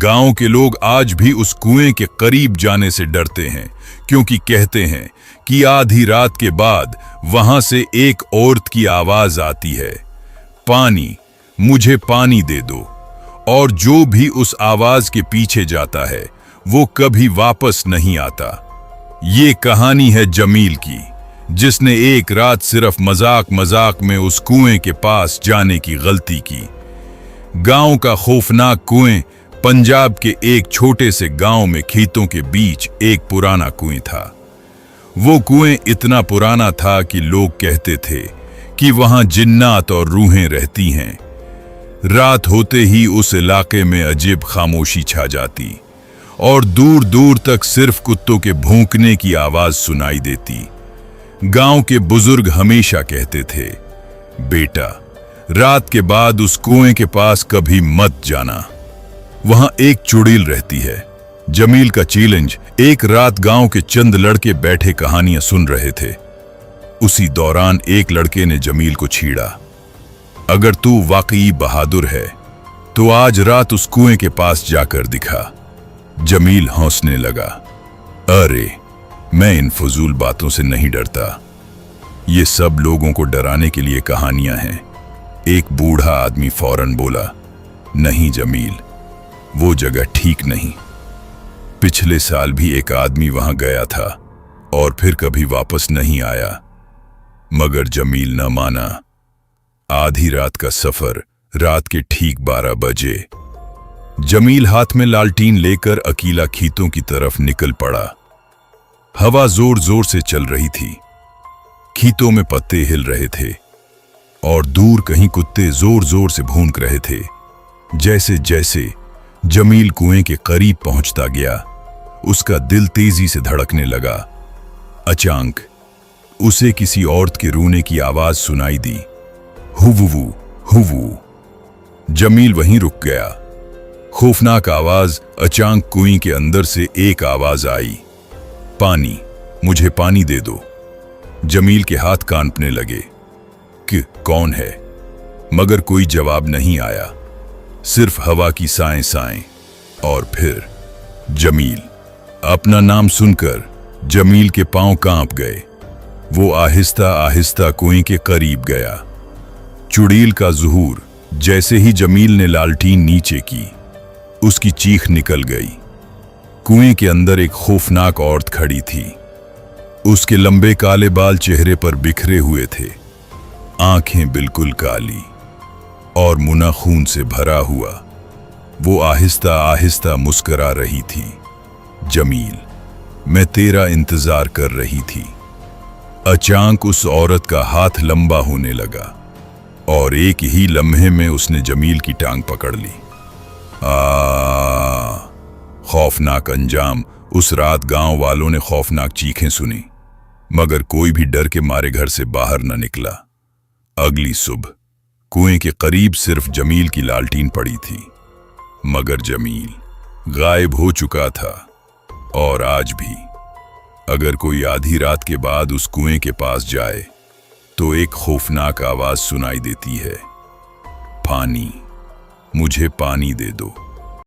गांव के लोग आज भी उस कुएं के करीब जाने से डरते हैं, क्योंकि कहते हैं कि आधी रात के बाद वहां से एक औरत की आवाज आती है, पानी, मुझे पानी दे दो। और जो भी उस आवाज के पीछे जाता है वो कभी वापस नहीं आता। ये कहानी है जमील की, जिसने एक रात सिर्फ मजाक मजाक में उस कुएं के पास जाने की गलती की। गांव का खौफनाक कुएं पंजाब के एक छोटे से गांव में खेतों के बीच एक पुराना कुएं था। वो कुएं इतना पुराना था कि लोग कहते थे कि वहां जिन्नात और रूहें रहती हैं। रात होते ही उस इलाके में अजीब खामोशी छा जाती और दूर दूर तक सिर्फ कुत्तों के भौंकने की आवाज सुनाई देती। गांव के बुजुर्ग हमेशा कहते थे, बेटा, रात के बाद उस कुएं के पास कभी मत जाना, वहां एक चुड़ैल रहती है। जमील का चैलेंज। एक रात गांव के चंद लड़के बैठे कहानियां सुन रहे थे। उसी दौरान एक लड़के ने जमील को छेड़ा, अगर तू वाकई बहादुर है तो आज रात उस कुएं के पास जाकर दिखा। जमील हंसने लगा, अरे मैं इन फजूल बातों से नहीं डरता, ये सब लोगों को डराने के लिए कहानियां हैं। एक बूढ़ा आदमी फौरन बोला, नहीं जमील, वो जगह ठीक नहीं। पिछले साल भी एक आदमी वहां गया था और फिर कभी वापस नहीं आया। मगर जमील न माना। आधी रात का सफर, रात के ठीक 12 बजे। जमील हाथ में लालटीन लेकर अकेला खेतों की तरफ निकल पड़ा। हवा जोर जोर से चल रही थी, खेतों में पत्ते हिल रहे थे और दूर कहीं कुत्ते जोर जोर से भौंक रहे थे। जैसे जैसे जमील कुएं के करीब पहुंचता गया, उसका दिल तेजी से धड़कने लगा। अचानक उसे किसी औरत के रोने की आवाज सुनाई दी, हुवुवु हुवु। जमील वहीं रुक गया। खौफनाक आवाज। अचानक कुएं के अंदर से एक आवाज आई, पानी, मुझे पानी दे दो। जमील के हाथ कांपने लगे कि कौन है, मगर कोई जवाब नहीं आया, सिर्फ हवा की साएं साएं। और फिर जमील। अपना नाम सुनकर जमील के पांव कांप गए। वो आहिस्ता आहिस्ता कुएं के करीब गया। चुड़ैल का ज़ुहूर। जैसे ही जमील ने लालटीन नीचे की, उसकी चीख निकल गई। कुएं के अंदर एक खौफनाक औरत खड़ी थी। उसके लंबे काले बाल चेहरे पर बिखरे हुए थे, आंखें बिल्कुल काली और मुंह खून से भरा हुआ। वो आहिस्ता आहिस्ता मुस्कुरा रही थी, जमील, मैं तेरा इंतजार कर रही थी। अचानक उस औरत का हाथ लंबा होने लगा और एक ही लम्हे में उसने जमील की टांग पकड़ ली। खौफनाक अंजाम। उस रात गांव वालों ने खौफनाक चीखें सुनी, मगर कोई भी डर के मारे घर से बाहर न निकला। अगली सुबह कुएं के करीब सिर्फ जमील की लालटीन पड़ी थी, मगर जमील गायब हो चुका था। और आज भी अगर कोई आधी रात के बाद उस कुएं के पास जाए तो एक खौफनाक आवाज सुनाई देती है, पानी, मुझे पानी दे दो।